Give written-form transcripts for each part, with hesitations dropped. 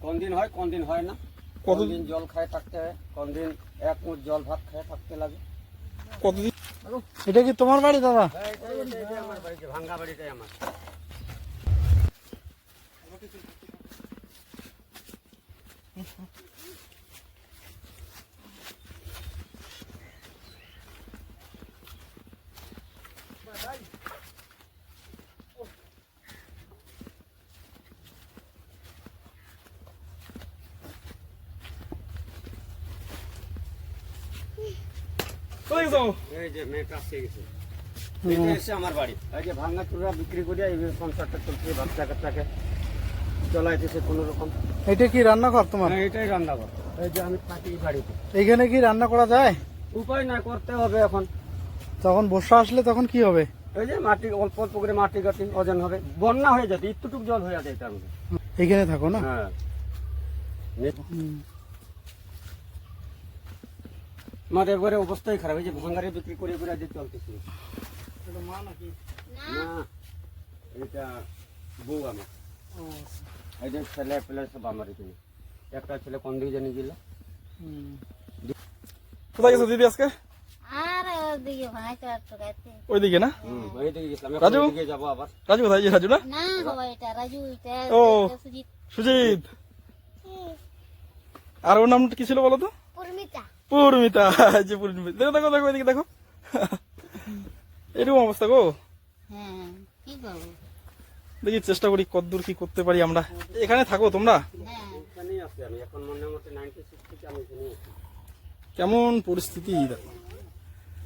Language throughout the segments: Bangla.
কোন দিন হয় কোন দিন হয় না, কতদিন জল খায় থাকতে হয়, কোন দিন এক মুঠ জল ভাত খায় থাকতে লাগে। কতদিন? এটা কি তোমার বাড়ি দাদা? এটাই আমার বাড়িতে, ভাঙ্গা বাড়িটাই আমার। এই যে মেয়েটা আসছে গেছে, মেয়েটা এসে আমার বাড়ি, এই যে ভাঙ্গা চুরা বিক্রি করিয়া এই সংসারটা চলছে, বাচ্চা কাচ্চাকে চলাইতেছে কোনো রকম। এটা কি রান্নাঘর তোমার? হ্যাঁ, এটাই রান্নাঘর। এই যে আমি থাকি এই বাড়িতে। এইখানে কি রান্না করা যায়? উপায় না, করতে হবে এখন। তখন বর্ষা আসলে তখন কি হবে? এই যে মাটি অল্প অল্প করে মাটি কাটি ওজন হবে, বন্যা হয়ে যাবে, একটুটুক জল হয়ে যাবে এটার মধ্যে। এইখানে থাকো না? হ্যাঁ, আমাদের একবারে অবস্থাই খারাপ, এই যে ভাঙ্গারে বিক্রি করে করে যে চলতেছে। মা নাকি? না, এটা বউ আমার। এই যে ছেলে পেলে সব আমার এখানে, একটা ছেলে কোন দিকে জানি গেল। কোথায় গেছো দিদি আজকে? আর ওদিকে ভাঙাইতে আর টোকাইতে। ওইদিকে না? ওইদিকে গেছিলাম, রাজু? এখন ওইদিকে যাবো আবার। রাজু কোথায়? এই যে রাজু না? না বাবা, এটা রাজু, এটা ও। সুজিত। সুজিত। আর ওর নামটা কি ছিল বলো তো? পরমিতা। পূর্মিতা। এই যে পূর্মিতা, দেখো দেখো দেখো এদিকে দেখো। এরকম অবস্থা গো। হ্যাঁ, কি করবো? দেখি চেষ্টা করি কতদূর কি করতে পারি আমরা। এখানে থাকো তোমরা? হ্যাঁ, এখানেই আছি আমি এখন, মোটামুটি 96 থেকে আমি এখানেই আছি। কেমন পরিস্থিতি দেখো।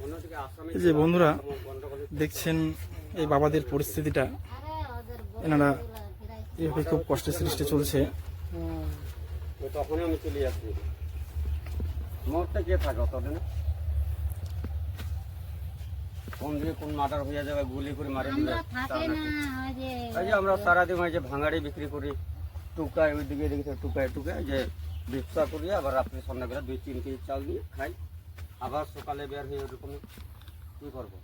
অন্যদিকে আসামে এই যে বন্ধুরা গন্ডগোল দেখছেন এই বাবাদের পরিস্থিতিটা, আরে ওদের এনারা ফিরাইতে। এইভাবে খুব কষ্টে সৃষ্টি চলছে। তখনই আমি চলে আসছি। মোটটা কে থাকে অতদিন, কোন দিকে কোন মার্ডার হয়ে যাবে, গুলি করে মারে দিবে। আমরা থাকে না, ওই যে এই যে আমরা সারাদিন ওই যে ভাঙাড়ি বিক্রি করি, টুকায় ওইদিকে এদিকে টুকায় টুকায় যে ব্যবসা করি, আবার রাত্রে সন্ধ্যাবেলা 2-3 কেজি চাল নিয়ে খাই, আবার সকালে বের হয়ে ওরকম কি করবো।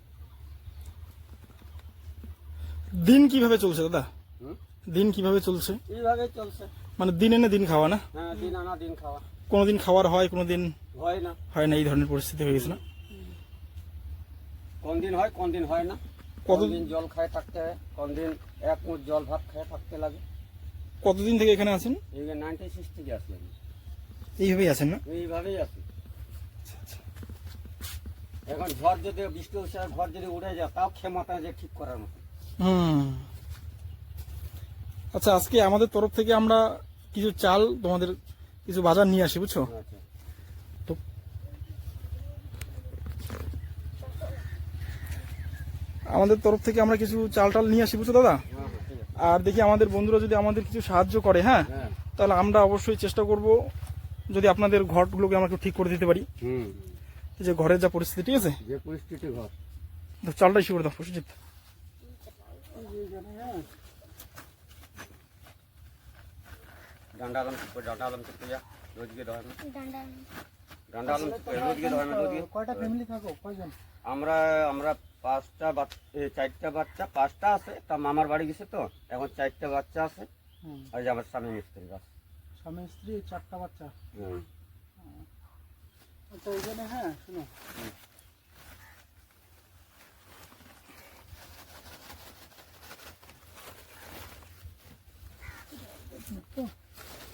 দিন কিভাবে চলছে দাদা? হুম, দিন কিভাবে চলছে? এইভাবে চলছে। মানে দিন এনে দিন খাওয়া না? হ্যাঁ, দিন আনা দিন খাওয়া, কোনোদিন খাওয়ার হয়, কোনোদিন হয় না। হয় না, এই ধরনের পরিস্থিতি হয়ে গেছে না? কোন দিন হয় কোন দিন হয় না, কত- কতদিন জল খায় থাকতে হয়, কোন দিন এক মুঠ জল ভাত খায় থাকতে লাগে। কতদিন থেকে এখানে আছেন? এই 96 থেকে আসি আমি, এইভাবেই আছেন না? এইভাবেই আছি। এখন ঘর যদি বৃষ্টি হচ্ছে, ঘর যদি উড়ে যায় তাও ক্ষমতা যে ঠিক করার মতো। হুম। আচ্ছা, আজকে আমাদের তরফ থেকে আমরা কিছু চাল, তোমাদের কিছু বাজার নিয়ে আসি, বুঝছো? আচ্ছা, তো আমাদের তরফ থেকে আমরা কিছু চাল টাল নিয়ে আসি, বুঝছো দাদা? হ্যাঁ হ্যাঁ, ঠিক আছে। আর দেখি আমাদের বন্ধুরা যদি আমাদের কিছু সাহায্য করে, হ্যাঁ, হ্যাঁ, তাহলে আমরা অবশ্যই চেষ্টা করব যদি আপনাদের ঘরগুলোকে আমরা একটু ঠিক করে দিতে পারি। হুম, এই যে ঘরের যা পরিস্থিতি, ঠিক আছে? যে পরিস্থিতি ঘর। তো চালটা ইস্যু করে দাও সুজিত। ডান্ডা আলম করতে যা, রোজকে ধরে না। ডান্ডা। ডান্ডা আলম রোজকে ধরে না, রোজকে। কয়টা ফ্যামিলি থাকো? কয়জন? আমরা আমরা 4টা বাচ্চা, 5টা আছে, তা মামার বাড়ি গেছে তো, এখন 4টা বাচ্চা আছে। আর যে আমার স্বামী মিস্ত্রি আছে। স্বামী স্ত্রী, 4টা বাচ্চা। হুম, আচ্ছা, এখানে হ্যাঁ শুনো,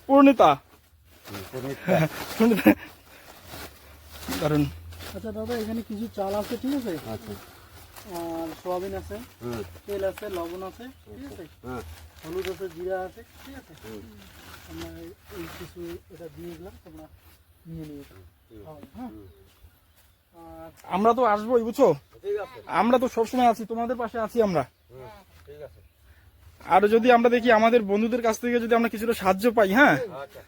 পূর্ণিতা। পূর্ণিতা দারুন। আচ্ছা দাদা, এখানে কিছু চাল আছে, ঠিক আছে? আচ্ছা, আর সোয়াবিন আছে, হুম, তেল আছে, লবণ আছে, ঠিক আছে? হ্যাঁ, হলুদ আছে, জিরা আছে, ঠিক আছে? হুম, আমরা এই কিছু এটা দিয়ে দিলাম, তোমরা নিয়ে নিয়ে যাও। হ্যাঁ, আর আমরা তো আসবোই, বুঝছো? ঠিক আছে, আমরা তো সবসময় আছি, তোমাদের পাশে আছি আমরা। হুম, ঠিক আছে। আর যদি আমরা দেখি আমাদের বন্ধুদের কাছ থেকে যদি আমরা কিছুটা সাহায্য পাই, হ্যাঁ, আচ্ছা,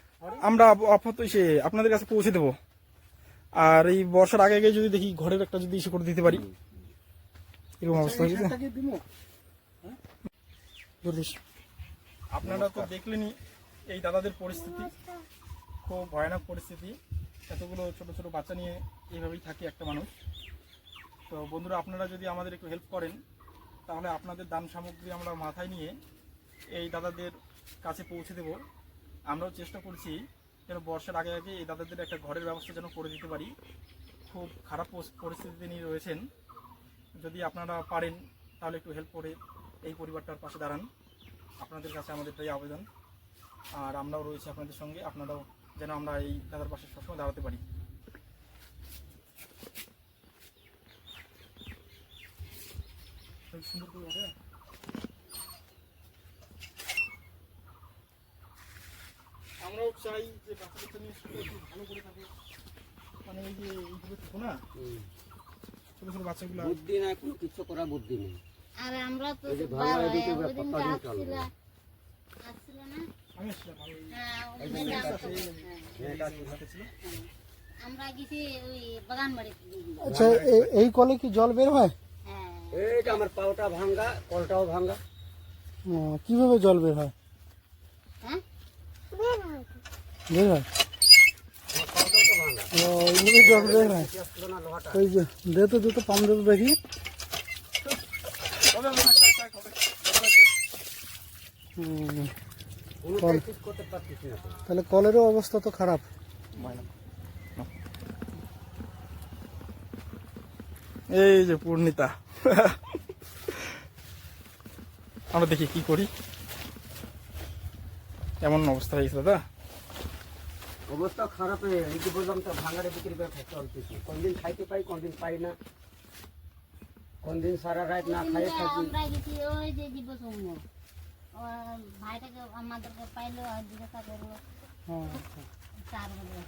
আমরা আপাতত সে আপনাদের কাছে পৌঁছে দেবো। আর এই বর্ষার আগে আগে যদি দেখি ঘরের একটা যদি ইস্যু করে দিতে পারি, এরকম অবস্থা হয়ে গেছে। আপনারা তো দেখলেনই এই দাদাদের পরিস্থিতি, খুব ভয়ানক পরিস্থিতি। এতগুলো ছোট ছোট বাচ্চা নিয়ে এইভাবেই থাকে একটা মানুষ। তো বন্ধুরা, আপনারা যদি আমাদের একটু হেল্প করেন, তাহলে আপনাদের দান সামগ্রী আমরা মাথায় নিয়ে এই দাদাদের কাছে পৌঁছে দেব। আমরাও চেষ্টা করছি যেন বর্ষার আগে আগে এই দাদাদের একটা ঘরের ব্যবস্থা যেন করে দিতে পারি। খুব খারাপ পরিস্থিতিতে নিয়ে রয়েছেন। যদি আপনারা পারেন তাহলে একটু হেল্প করে এই পরিবারটার পাশে দাঁড়ান। আপনাদের কাছে আমাদের তাই আবেদন। আর আমরাও রয়েছি আপনাদের সঙ্গে, আপনারাও যেন আমরা এই দাদার পাশে সবসময় দাঁড়াতে পারি। সুন্দর করে বলে। আমরাও চাই যে বাচ্চাদের নিয়ে স্কুলে একটু ভালো করে থাকে। মানে এই যে এইগুলো থাকো না ছোট ছোট বাচ্চাগুলো, বুদ্ধি নাই, কোনো কিছু করা বুদ্ধি নেই। আর আমরা তো এই যে ভাঙা এদিকে ওইদিন পাকা দিয়ে আসছিল চলবে। আসছিল না? আমি আসছিলাম আমি হ্যাঁ, এই ওইদিন যে আসছিল। এই হ্যাঁ, এটা কি হাতে ছিল। আমরা গেছি ওই বাগান বাড়িতে। আচ্ছা এই কলে কি জল বের হয়? হ্যাঁ, এইটা আমার পাওটা ভাঙ্গা, কলটাও ভাঙ্গা। কিভাবে জল বের হয়? হ্যাঁ, বের হয় আমার পাওটাও তো ভাঙ্গা। এইভাবে জল বের হয়। কি আসছিল না লোহাটা? ওই যে দে তো পাম দে তো দেখি। তবে আমরা একটা হবে। কোনোটাই ঠিক করতে পারতেছি না তো। তাহলে কলেরও অবস্থা তো খারাপ। এই যে পূর্ণিতা, আমরা দেখি কি করি। এমন অবস্থা হয়েছে দাদা। অবস্থা খারাপ হয়ে এই যে বললাম তো ভাঙারে বিক্রি করে চলতেছি। কোনদিন খাইতে পাই, কোনদিন পাই না, কোনদিন সারা রাত না খাইয়ে ওইদিন থাকি। আমরা গেছি ওই যে জীবসংঘ, ভাইটাকে আমাদেরকে পাইলো আর জিজ্ঞাসা করলো 4 বলে